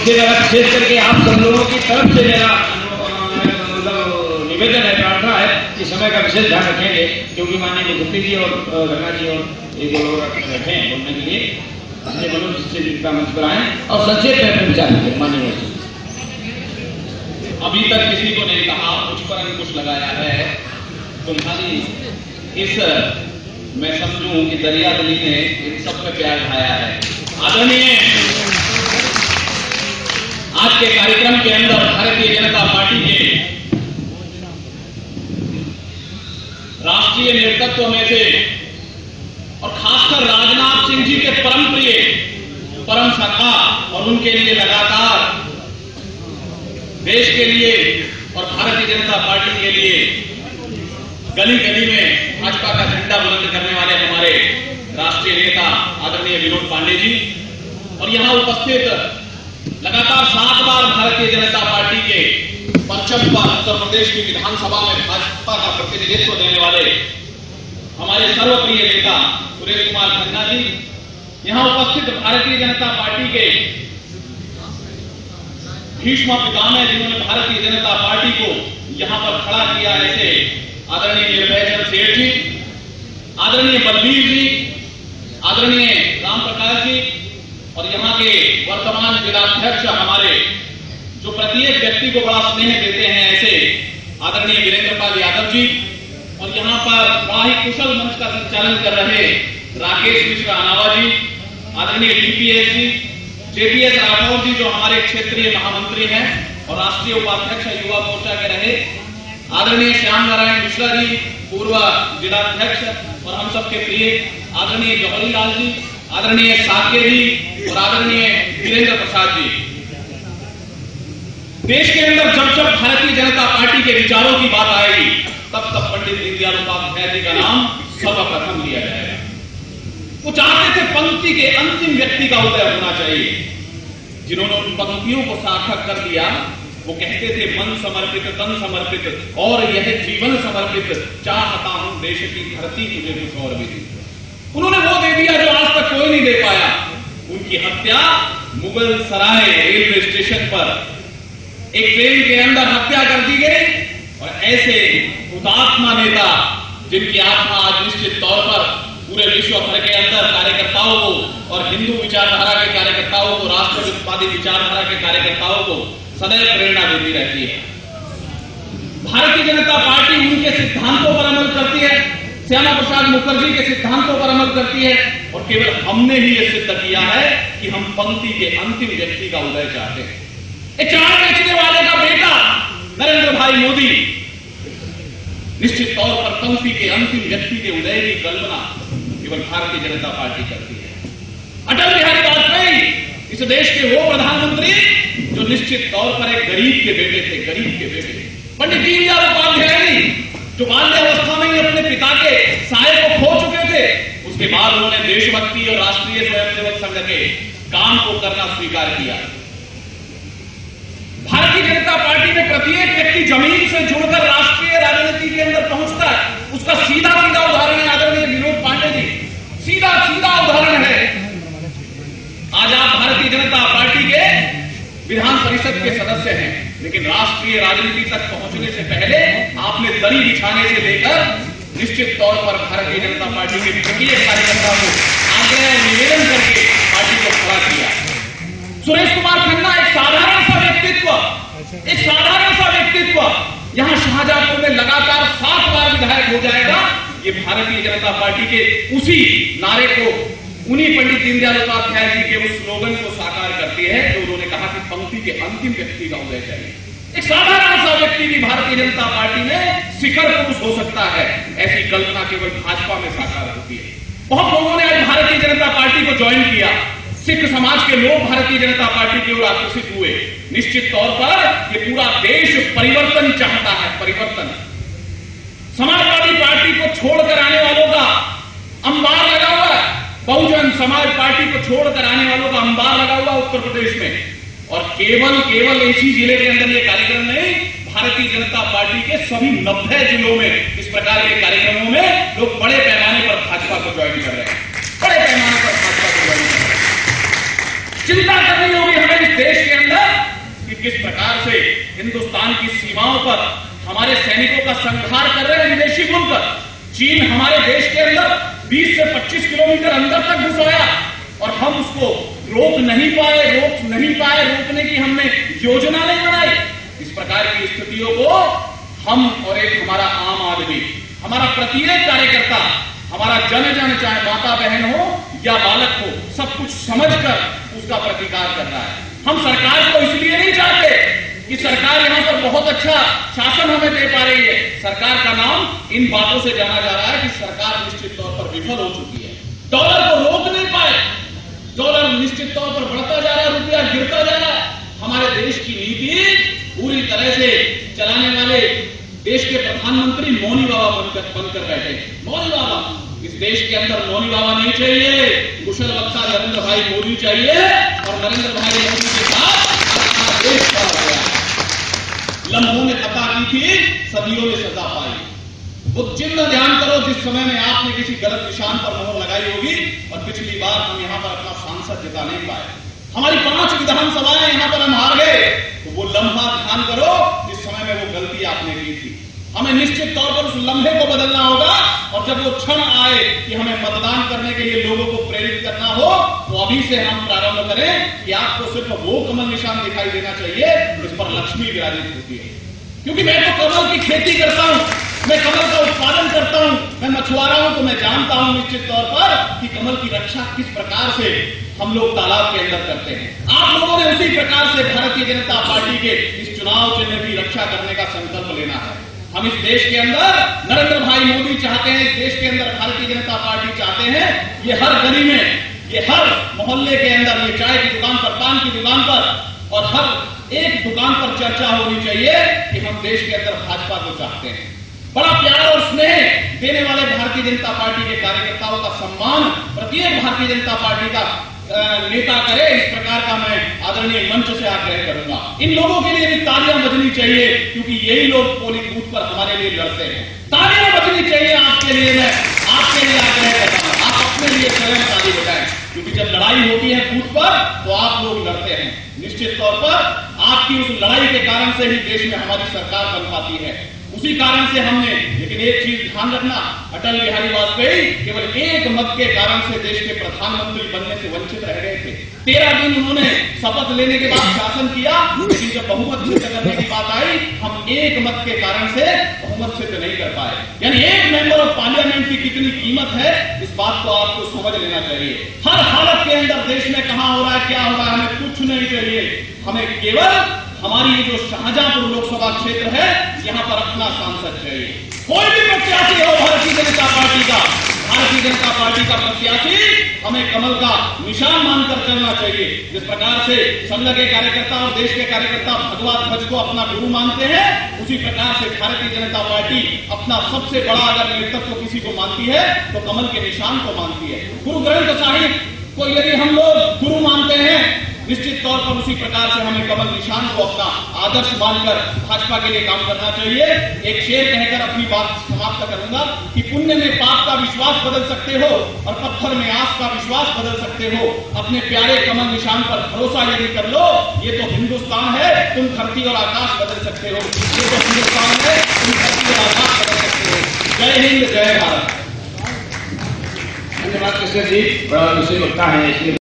इससे विशेष करके आप सब लोगों की तरफ से मेरा निवेदन है, प्रार्थना है कि समय का विशेष ध्यान रखेंगे, क्योंकि माननीय मुख्यमंत्री जी और गंगा जी और ये जो लोग बैठे हैं बोलने के लिए अपने मनोज से जिनका मंच पर आए और संक्षेप में अपने विचार रखें। माननीय अभी तक किसी को नहीं कहा, मुझ पर अंकुश लगाया है। तुम्हारी इस मैं समझूं कि दरिया दली ने इन सब में प्यार ढाया है। आदरणीय, आज के कार्यक्रम के अंदर भारतीय जनता पार्टी के राष्ट्रीय नेतृत्व में से और खासकर राजनाथ सिंह जी के परम प्रिय, परम सखा और उनके लिए लगातार देश के लिए और भारतीय जनता पार्टी के लिए गली गली में भाजपा का झंडा बुलंद करने वाले हमारे राष्ट्रीय नेता आदरणीय विनोद पांडे जी और यहां उपस्थित लगातार 7 बार भारतीय जनता पार्टी के परचम पर उत्तर प्रदेश की विधानसभा में भाजपा का प्रतिनिधित्व देने वाले हमारे सर्वप्रिय नेता सुरेश कुमार खन्ना जी, यहां उपस्थित भारतीय जनता पार्टी के भीष्म पितामह जिन्होंने भारतीय जनता पार्टी को यहां पर खड़ा किया, ऐसे आदरणीय निर्भय चंद्र सेठ जी, आदरणीय बलबीर जी, आदरणीय राम प्रकाश जी और यहां के वर्तमान जिलाध्यक्ष हमारे जो प्रत्येक व्यक्ति को बड़ा स्नेह देते हैं, ऐसे आदरणीय वीरेंद्र पाल यादव जी और यहां पर बड़ा ही कुशल मंच का संचालन कर रहे राकेश मिश्रा अनावा जी, आदरणीय डीपीएस जी, जेपीएस राठौर जी जो हमारे क्षेत्रीय महामंत्री हैं और राष्ट्रीय उपाध्यक्ष युवा मोर्चा के रहे, आदरणीय श्याम नारायण मिश्रा जी, पूर्व जिलाध्यक्ष और हम सबके प्रिय आदरणीय जवाहरी लाल जी, आदरणीय साके जी और आदरणीय वीरेंद्र प्रसाद जी। देश के अंदर जब जब भारतीय जनता पार्टी के विचारों की बात आएगी तब तब पंडित दीनदयाल उपाध्याय जी का नाम सर्वप्रथम लिया जाएगा। वो चाहते थे पंक्ति के अंतिम व्यक्ति का उदय होना चाहिए। जिन्होंने उन पंक्तियों को सार्थक कर दिया, वो कहते थे मन समर्पित तन समर्पित और यह जीवन समर्पित, चाहता हूं देश की धरती तुझे कुछ और भी दी। उन्होंने वो दे दिया जो आज तक कोई नहीं दे पाया। उनकी हत्या मुगल सराय रेलवे स्टेशन पर एक ट्रेन के अंदर हत्या कर दी गई और ऐसे हुतात्मा नेता जिनकी आत्मा आज निश्चित तौर पर पूरे विश्व भर के अंदर कार्यकर्ताओं को और हिंदू विचारधारा के कार्यकर्ताओं को, राष्ट्रवादी विचारधारा के कार्यकर्ताओं को सदैव प्रेरणा देती रहती है। भारतीय जनता पार्टी उनके सिद्धांतों पर अमल करती है, श्यामा प्रसाद मुखर्जी के सिद्धांतों पर अमल करती है और केवल हमने ही यह सिद्ध किया है कि हम पंक्ति के अंतिम व्यक्ति का उदय चाहते हैं। एक चाय बेचने वाले का बेटा नरेंद्र भाई मोदी निश्चित तौर पर पंक्ति के अंतिम व्यक्ति के उदय की कल्पना केवल भारतीय जनता पार्टी करती है। अटल बिहारी वाजपेयी इस देश के वो प्रधानमंत्री जो निश्चित तौर पर एक गरीब के बेटे थे, गरीब के बेटे। पंडित दीनदयाल उपाध्याय जो बाल्यावस्था में ही अपने पिता के साये को खो चुके थे, उसके बाद उन्होंने देशभक्ति और राष्ट्रीय स्वयंसेवक संघ के काम को करना स्वीकार किया। भारतीय जनता पार्टी में प्रत्येक व्यक्ति जमीन से जुड़कर राष्ट्रीय राजनीति के अंदर पहुंचता है। उसका सीधा सीधा उदाहरण है आदरणीय विनोद पांडे जी, सीधा सीधा उदाहरण है। आज आप भारतीय जनता पार्टी के विधान परिषद के सदस्य हैं, लेकिन राष्ट्रीय राजनीति तक पहुंचने से पहले आपने दरी बिछाने से लेकर निश्चित तौर पर भारतीय जनता पार्टी के प्रत्येक कार्यकर्ता को आग्रह निवेदन करके पार्टी को खड़ा किया। सुरेश कुमार खन्ना एक साधारण सा व्यक्तित्व, एक साधारण सा व्यक्तित्व यहां शाहजहांपुर में लगातार 7 बार विधायक हो जाएगा। ये भारतीय जनता पार्टी के उसी नारे को, उन्हीं पंडित दीनदयाल उपाध्याय जी के उस स्लोगन को साकार करती है जो उन्होंने कहा कि पंक्ति के अंतिम व्यक्ति का उदय चाहिए। एक साधारण सा व्यक्ति भी भारतीय जनता पार्टी में शिखर पुरुष हो सकता है, ऐसी कल्पना केवल भाजपा में साकार होती है। बहुत लोगों ने आज भारतीय जनता पार्टी को ज्वाइन किया। सिख समाज के लोग भारतीय जनता पार्टी की ओर आकर्षित हुए। निश्चित तौर पर ये पूरा देश परिवर्तन चाहता है, परिवर्तन। समाजवादी पार्टी को छोड़कर आने वालों का अंबार लगा हुआ है, बहुजन समाज पार्टी को छोड़कर आने वालों का अंबार लगा हुआ उत्तर प्रदेश में। और केवल इसी जिले के अंदर ये कार्यक्रम नहीं, भारतीय जनता पार्टी के सभी 90 जिलों में इस प्रकार के कार्यक्रमों में लोग बड़े पैमाने पर भाजपा को ज्वाइन कर रहे हैं, बड़े पैमाने पर भाजपा को ज्वाइन कर रहे हैं। चिंता करनी होगी हमें इस देश के अंदर किस प्रकार से हिंदुस्तान की सीमाओं पर हमारे सैनिकों का संहार कर रहे हैं विदेशी बुनकर। चीन हमारे देश के अंदर 20 से 25 किलोमीटर अंदर तक घुस आया और हम उसको रोक नहीं पाए। रोकने की हमने योजना नहीं बनाई। इस प्रकार की स्थितियों को हम और एक हमारा आम आदमी, हमारा प्रत्येक कार्यकर्ता, हमारा जन चाहे माता बहन हो या बालक हो, सब कुछ समझकर उसका प्रतिकार कर रहा है। हम सरकार को इसलिए नहीं चाहते कि सरकार यहां पर बहुत अच्छा शासन हमें दे पा रही है। सरकार का नाम इन बातों से जाना जा रहा है कि सरकार निश्चित तौर पर विफल हो चुकी है। डॉलर को रोक नहीं पाए, डॉलर निश्चित तौर पर बढ़ता जा रहा है, रुपया गिरता जा रहा है। हमारे देश की नीति पूरी तरह से चलाने वाले देश के प्रधानमंत्री मौनी बाबा बनकर बैठे। मौनी बाबा, इस देश के अंदर मौनी बाबा नहीं चाहिए, कुशल वक्ता नरेंद्र भाई मोदी चाहिए और नरेंद्र भाई मोदी के साथ अपना देश खड़ा हो गया। लम्हों ने खता की थी, सदियों ने सजा पाई। वो चिन्ह ध्यान करो जिस समय में आपने किसी गलत निशान पर मोहर लगाई होगी। और पिछली बार हम यहां पर अपना सांसद जिता नहीं पाए, हमारी 5 विधानसभाएं यहां पर हम हार गए। तो वो लम्हा ध्यान करो जिस समय में वो गलती आपने की थी। हमें निश्चित तौर पर उस लम्हे को बदलना होगा और जब वो क्षण आए कि हमें मतदान करने के लिए लोगों को प्रेरित करना हो, तो अभी से हम प्रारंभ करें कि आपको सिर्फ वो कमल निशान दिखाई देना चाहिए जिस पर लक्ष्मी विराजित होती है। क्योंकि मैं तो कमल की खेती करता हूं, मैं कमल का उत्पादन करता हूं, मैं मछुआरा हूं, तो मैं जानता हूं निश्चित तौर पर कि कमल की रक्षा किस प्रकार से हम लोग तालाब के अंदर करते हैं। आप लोगों ने उसी प्रकार से भारतीय जनता पार्टी के इस चुनाव चिन्ह की रक्षा करने का संकल्प लेना है। हम इस देश के अंदर नरेंद्र भाई मोदी चाहते हैं, इस देश के अंदर भारतीय जनता पार्टी चाहते हैं। ये हर गली में, ये हर मोहल्ले के अंदर, ये चाय की दुकान पर, पान की दुकान पर और हर एक दुकान पर चर्चा होनी चाहिए कि हम देश के अंदर भाजपा को चाहते हैं। बड़ा प्यार और स्नेह देने वाले भारतीय जनता पार्टी के कार्यकर्ताओं का सम्मान प्रत्येक भारतीय जनता पार्टी का नेता करे, इस प्रकार का मैं आदरणीय मंच से आग्रह करूंगा। इन लोगों के लिए भी तालियां बजनी चाहिए क्योंकि यही लोग पोलिंग बूथ पर हमारे लिए लड़ते हैं। तालियां बजनी चाहिए आपके लिए, मैं आपके लिए आग्रह करता हूं। आप अपने लिए स्वयं ताली बजाएं क्योंकि जब लड़ाई होती है बूथ पर तो आप लोग लड़ते हैं। निश्चित तौर पर आपकी उस लड़ाई के कारण से ही देश में हमारी सरकार बन पाती है। उसी कारण से हमने, लेकिन एक चीज ध्यान रखना, अटल बिहारी वाजपेयी केवल एक मत के कारण से देश के प्रधानमंत्री बनने से वंचित रह गए थे। 13 दिन उन्होंने शपथ लेने के बाद शासन किया, लेकिन जब बहुमत सिद्ध करने की बात आई, हम एक मत के कारण से बहुमत सिद्ध नहीं कर पाए। यानी एक मेंबर ऑफ पार्लियामेंट की कितनी कीमत है, इस बात को आपको समझ लेना चाहिए। हर हालत के अंदर देश में कहां हो रहा है, क्या हो रहा है, हमें कुछ नहीं चाहिए। हमें केवल हमारी ये जो शाहजहांपुर लोकसभा क्षेत्र है, यहाँ पर अपना सांसद चाहिए। कोई भी प्रत्याशी हो भारतीय जनता पार्टी का, भारतीय जनता पार्टी का प्रत्याशी हमें कमल का निशान मानकर चलना चाहिए। जिस प्रकार से संघ के कार्यकर्ता और देश के कार्यकर्ता भगवा ध्वज को अपना गुरु मानते हैं, उसी प्रकार से भारतीय जनता पार्टी अपना सबसे बड़ा अगर नेतृत्व किसी को मानती है तो कमल के निशान को मानती है। गुरु ग्रंथ साहिब को यदि हम लोग गुरु मानते हैं, निश्चित तौर पर उसी प्रकार से हमें कमल निशान को अपना आदर्श मानकर भाजपा के लिए काम करना चाहिए। एक शेर कहकर अपनी बात समाप्त करूंगा कि पुण्य में पाप का विश्वास बदल सकते हो और पत्थर में आस का विश्वास बदल सकते हो। अपने प्यारे कमल निशान पर भरोसा यदि कर लो, ये तो हिंदुस्तान है, तुम धरती और आकाश बदल सकते हो। ये तो हिंदुस्तान है, तुम धरती और आकाश बदल सकते हो। जय हिंद, जय भारत। धन्यवाद कृष्ण जी, बड़ा विषय वक्ता है इसलिए